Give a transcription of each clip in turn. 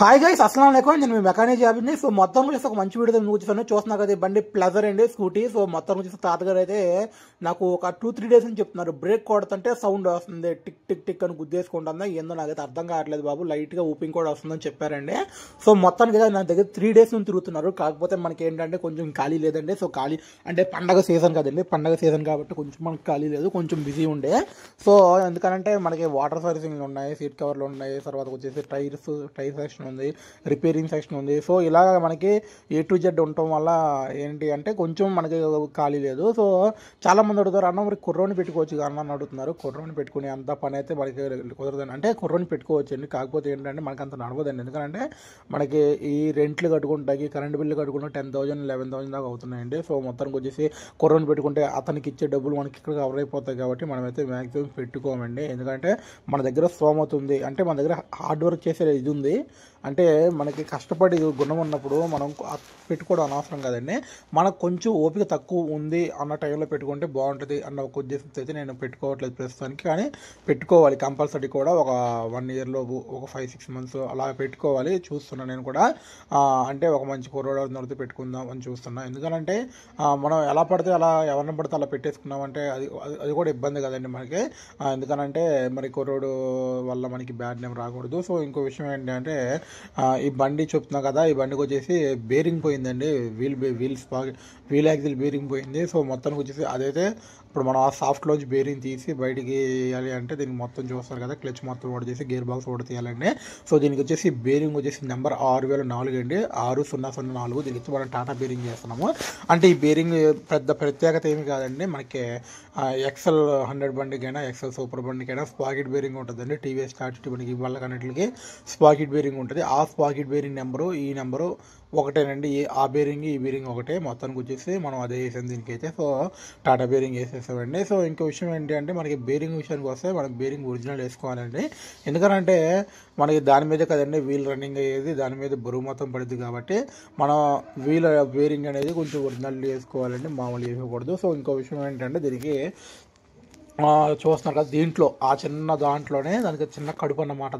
Hi guys, అస్సలాం వాలేకుం. నేను మీ mechanic జాబిని. So మొత్తం వచ్చేసి ఒక మంచి వీడియో నువ్వు చూస్తున్నా కదా, ఈ బండి ప్లెజర్ అండి స్కూటీ. సో మొత్తం వచ్చేసి తాతగారు అయితే నాకు ఒక 2-3 days అని చెప్తున్నారు. బ్రేక్ కొడుతుంటే సౌండ్ వస్తుంది, టిక్ టిక్ టిక్ అని గుద్దేసుకుంటుందా ఏందో నాకైతే అర్థం కావట్లేదు బాబు. లైట్ గా ఊపింగ్ కూడా వస్తుందని చెప్పారండి. సో మొత్తానికి నా దగ్గర 3 days నుంచి తిరుగుతున్నారు. కాకపోతే మనకి ఏంటంటే కొంచెం ఖాళీ లేదండి. సో ఖాళీ అంటే పండగ సీజన్ కదండి, పండగ సీజన్ కాబట్టి కొంచెం మనకి ఖాళీ లేదు, కొంచెం బిజీ ఉండే. సో ఎందుకంటే మనకి వాటర్ సర్వీసింగ్ ఉన్నాయి, సీట్ కవర్లు ఉన్నాయి, తర్వాత వచ్చేసి టైర్ సెక్షన్ ఉంది, రిపేరింగ్ సెక్షన్ ఉంది. సో ఇలా మనకి A to Z ఉండటం వల్ల ఏంటి అంటే కొంచెం మనకి ఖాళీ లేదు. సో చాలా మంది అడుగుతారు, అన్న మరి కుర్రోని పెట్టుకోవచ్చు అన్న అని అడుగుతున్నారు. కుర్రోని పెట్టుకునే అంత పని అయితే మనకి కుదరదండి. అంటే కుర్రోని పెట్టుకోవచ్చు అండి, కాకపోతే ఏంటంటే మనకి అంత నడవదండి. ఎందుకంటే మనకి ఈ రెంట్లు కట్టుకుంటాకి, కరెంట్ బిల్లు కట్టుకుంటే 10,000 11,000 దాకా అవుతున్నాయండి. సో మొత్తానికి వచ్చేసి కుర్రోని పెట్టుకుంటే అతనికి ఇచ్చే డబ్బులు మనకి ఇక్కడ కవర్ అయిపోతాయి కాబట్టి మనమైతే మ్యాక్సిమం పెట్టుకోమండి. ఎందుకంటే మన దగ్గర స్తోమత ఉంది, అంటే మన దగ్గర హార్డ్ వర్క్ చేసే ఇది ఉంది, అంటే మనకి కష్టపడి గుణం ఉన్నప్పుడు మనం పెట్టుకోవడం అనవసరం కదండి. మనకు కొంచెం ఓపిక తక్కువ ఉంది అన్న టైంలో పెట్టుకుంటే బాగుంటుంది అన్న ఒక ఉద్దేశంతో అయితే నేను పెట్టుకోవట్లేదు ప్రస్తుతానికి. కానీ పెట్టుకోవాలి కంపల్సరీ కూడా, ఒక 1 year లోపు, ఒక 5-6 months అలా పెట్టుకోవాలి చూస్తున్నాను నేను కూడా. అంటే ఒక మంచి కుర్రోడు నడితే పెట్టుకుందాం అని చూస్తున్నా. ఎందుకంటే మనం ఎలా పడితే అలా, ఎవరిని పడితే అలా పెట్టేసుకున్నామంటే అది కూడా ఇబ్బంది కదండి మనకి. ఎందుకనంటే మరి కుర్రోడు వల్ల మనకి బ్యాడ్ నేమ్ రాకూడదు. సో ఇంకో విషయం ఏంటంటే ఈ బండి చెప్తున్నా కదా, ఈ బండికి వచ్చేసి బేరింగ్ పోయిందండి, వీల్ యాక్సిల్ బేరింగ్ పోయింది. సో మొత్తానికి వచ్చేసి అదైతే ఇప్పుడు మనం ఆ సాఫ్ట్లోంచి బేరింగ్ తీసి బయటికి వేయాలి అంటే దీనికి మొత్తం చూస్తారు కదా, క్లచ్ మొత్తం ఓడి చేసి గేర్ బాక్స్ ఓడి తీయాలండి. సో దీనికి వచ్చేసి బేరింగ్ వచ్చేసి నెంబర్ 6004 అండి, 6004. దీనికి వచ్చి మనం టాటా బేరింగ్ చేస్తున్నాము. అంటే ఈ బేరింగ్ పెద్ద ప్రత్యేకత ఏమి కాదండి, మనకి XL 100 బండికైనా, XL సూపర్ బండికైనా స్పాకెట్ బేరింగ్ ఉంటుందండి. టీవీఎస్ టాటా బండికి వాళ్ళకన్నిటికి స్పాకెట్ బేరింగ్ ఉంటుంది. ఆ స్పాకెట్ బేరింగ్ నెంబరు ఈ నెంబరు ఒకటేనండి. ఆ బేరింగ్ ఈ బేరింగ్ ఒకటే. మొత్తానికి వచ్చేసి మనం అదే వేసాం దీనికైతే. సో టాటా బేరింగ్ వేసేసామండి. సో ఇంకో విషయం ఏంటి అంటే మనకి బేరింగ్ విషయానికి వస్తే మనకి బేరింగ్ ఒరిజినల్ వేసుకోవాలండి. ఎందుకంటే మనకి దాని మీద కదండి వీల్ రన్నింగ్ అయ్యేది, దాని మీద బరువు మొత్తం పడుద్ది కాబట్టి మనం బేరింగ్ అనేది కొంచెం ఒరిజినల్ వేసుకోవాలండి, మామూలు వేసుకోకూడదు. సో ఇంకో విషయం ఏంటంటే దీనికి చూస్తున్నారు కదా, దీంట్లో ఆ చిన్న దాంట్లోనే దానికి చిన్న కడుపు అన్నమాట,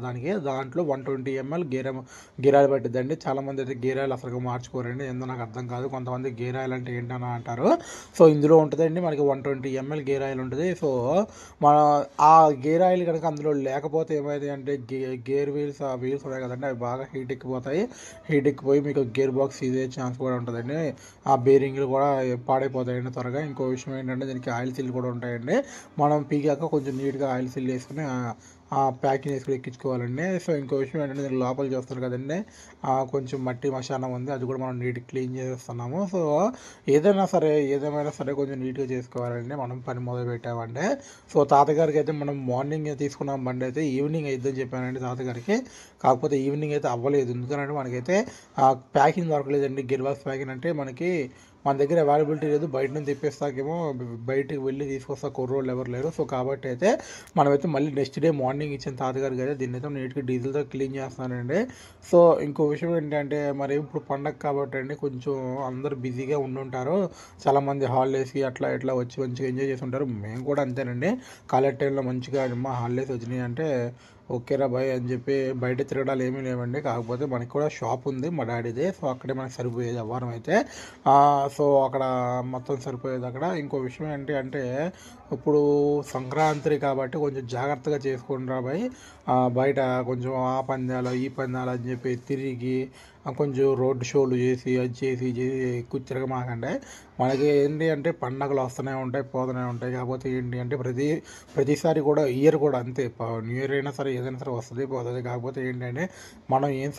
దాంట్లో 120 ml గేరాయిల్ పట్టిద్దండి. చాలామంది అయితే గేరాయిల్ అసలు మార్చుకోరండి, ఏందో నాకు అర్థం కాదు. కొంతమంది గేరాయిల్ అంటే ఏంటని అంటారు. సో ఇందులో ఉంటుందండి మనకి 120 ml గేరాయిల్ ఉంటుంది. సో మన ఆ గేరాయిల్ కనుక అందులో లేకపోతే ఏమైంది అంటే గేర్ వీల్స్, ఆ వీల్స్ ఉన్నాయి కదండి, అవి బాగా హీట్ ఎక్కిపోయి మీకు గేర్ బాక్స్ ఇదే ఛాన్స్ కూడా ఉంటుందండి. ఆ బేరింగ్లు కూడా పాడైపోతాయండి త్వరగా. ఇంకో విషయం ఏంటంటే దీనికి ఆయిల్ సీల్ కూడా ఉంటాయండి. మనం పీగాక కొంచెం నీట్గా ఆయిల్ ఫిల్ చేసుకుని ఆ ప్యాకింగ్ వేసుకుని ఎక్కించుకోవాలండి. సో ఇంకో విషయం ఏంటంటే దీని లోపల చూస్తారు కదండి, కొంచెం మట్టి మశానం ఉంది, అది కూడా మనం నీట్గా క్లీన్ చేస్తున్నాము. సో ఏదైనా సరే కొంచెం నీట్గా చేసుకోవాలండి మనం పని మొదలు పెట్టామంటే. సో తాతగారికి అయితే మనం మార్నింగ్ తీసుకున్నాం బండి అయితే ఈవినింగ్ అయిద్దని చెప్పానండి తాతగారికి. కాకపోతే ఈవినింగ్ అయితే అవ్వలేదు, ఎందుకంటే మనకైతే ప్యాకింగ్ దొరకలేదండి. గేర్ బాక్స్ ప్యాకింగ్ అంటే మన దగ్గర అవైలబిలిటీ లేదు, బయట నుంచి తెప్పిస్తాకేమో బయటకు వెళ్ళి తీసుకొస్తా కుర్రోళ్ళు ఎవరు లేరు. సో కాబట్టి అయితే మనమైతే మళ్ళీ నెక్స్ట్ డే మార్నింగ్ ఇచ్చిన తాతగారికి అయితే దీన్ని అయితే నీట్గా డీజిల్తో క్లీన్ చేస్తానండి. సో ఇంకో విషయం ఏంటంటే మరి ఇప్పుడు పండగ కాబట్టి అండి కొంచెం అందరూ బిజీగా ఉండుంటారు, చాలామంది హాలిడేస్కి అట్లా ఇట్లా వచ్చి మంచిగా ఎంజాయ్ చేసి ఉంటారు. మేము కూడా అంతేనండి, కాలేజ్ టైంలో మంచిగా మా హాలిడేస్ వచ్చినాయి అంటే ఓకేరా బాయ్ అని చెప్పి బయట తిరగడాలు ఏమీ లేవండి. కాకపోతే మనకి కూడా షాప్ ఉంది మా డాడీది, సో అక్కడే మనకి సరిపోయేది వారం అయితే. సో అక్కడ మొత్తం సరిపోయేది అక్కడ. ఇంకో విషయం ఏంటి అంటే ఇప్పుడు సంక్రాంతి కాబట్టి కొంచెం జాగ్రత్తగా చేసుకుంటారా బాయ్. బయట కొంచెం ఆ పందాలు ఈ పందాలు అని చెప్పి తిరిగి కొంచెం రోడ్ షోలు చేసి అది చేసి ఎక్కువ తిరగమాకండి. మనకి ఏంటి అంటే పండగలు వస్తూనే ఉంటాయి, పోతూనే ఉంటాయి. కాకపోతే ఏంటి అంటే ప్రతిసారి కూడా ఇయర్ కూడా అంతే, న్యూ ఇయర్ అయినా సరే ఏదైనా సరే వస్తుంది పోతుంది. కాకపోతే ఏంటంటే మనం ఏం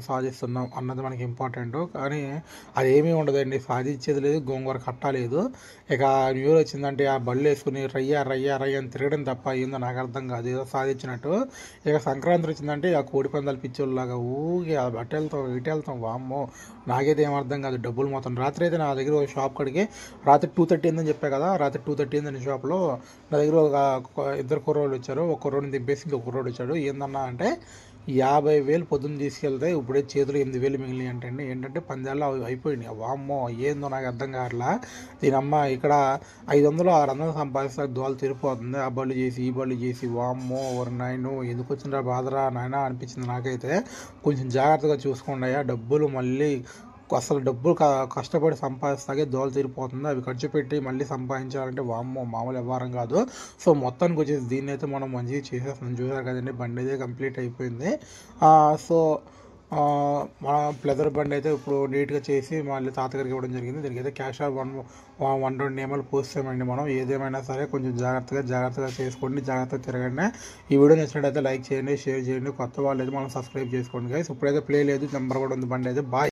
సాధిస్తున్నాం అన్నది మనకి ఇంపార్టెంట్. కానీ అది ఏమీ ఉండదండి, సాధించేది లేదు, గోంగూర కట్టలేదు. ఇక న్యూ ఇయర్ వచ్చిందంటే ఆ బళ్ళు వేసుకుని రయ్య అని తిరగడం తప్ప ఏందో నాకు అర్థం కాదు, ఏదో సాధించినట్టు. ఇక సంక్రాంతి వచ్చిందంటే ఆ కోడి పందాలు పిచ్చోళ్ళలాగా ఊగే అటు వెళ్తాం వామ్మో, నాకైతే ఏం అర్థం కాదు. డబ్బులు మొత్తం రాత్రి అయితే నా దగ్గర ఒక షాప్ కడిగి రాత్రి 2:30 అయిందని చెప్పా కదా, రాత్రి 2:30 అయిందని షాప్లో నా దగ్గర ఒక 2 కుర్రోళ్ళు వచ్చారు. ఒక కుర్రోడిని దింపేసి ఇంకొక కుర్రోడు వచ్చాడు. ఏందన్నా అంటే 50,000 పొద్దున్న తీసుకెళ్తే ఇప్పుడే చేతులు 8,000 మిగిలినాయి అంటే ఏంటంటే 10 ఏళ్ళు అయిపోయినాయి. వామ్మో ఏందో నాకు అర్థం కావట్లా. దీనమ్మ ఇక్కడ 500 600 సంపాదిస్తే దోలు తిరిగిపోతుంది. ఆ బళ్ళు చేసి ఈ బళ్ళు చేసి వామ్మో ఎవరు నాయను ఎందుకు వచ్చిందా బాధరా నాయన అనిపించింది నాకైతే. కొంచెం జాగ్రత్తగా చూసుకోండి అయ్యా. డబ్బులు మళ్ళీ అసలు డబ్బులు కష్టపడి సంపాదిస్తాకే దోలు తీరిపోతుంది. అవి ఖర్చు పెట్టి మళ్ళీ సంపాదించాలంటే వామ్మో మామూలు వ్యవహారం కాదు. సో మొత్తానికి వచ్చేసి దీన్ని అయితే మనం మంచిగా చేసేస్తున్నాం. చూసారు కదండి, బండి అయితే కంప్లీట్ అయిపోయింది. సో మన ప్లెజర్ బండి అయితే ఇప్పుడు నీట్గా చేసి మళ్ళీ తాతగారికి ఇవ్వడం జరిగింది. దీనికి అయితే క్యాష్ ఆఫ్ 120 నియమాలు పోస్తామండి. మనం ఏదేమైనా సరే కొంచెం జాగ్రత్తగా చేసుకోండి, జాగ్రత్తగా తిరగండి. ఈ వీడియో నచ్చినట్టయితే లైక్ చేయండి, షేర్ చేయండి. కొత్త వాళ్ళు అయితే మనం సబ్స్క్రైబ్ చేసుకోండి గైస్. ఇప్పుడైతే ప్లే లేదు, నెంబర్ కూడా ఉంది బండి అయితే. బాయ్.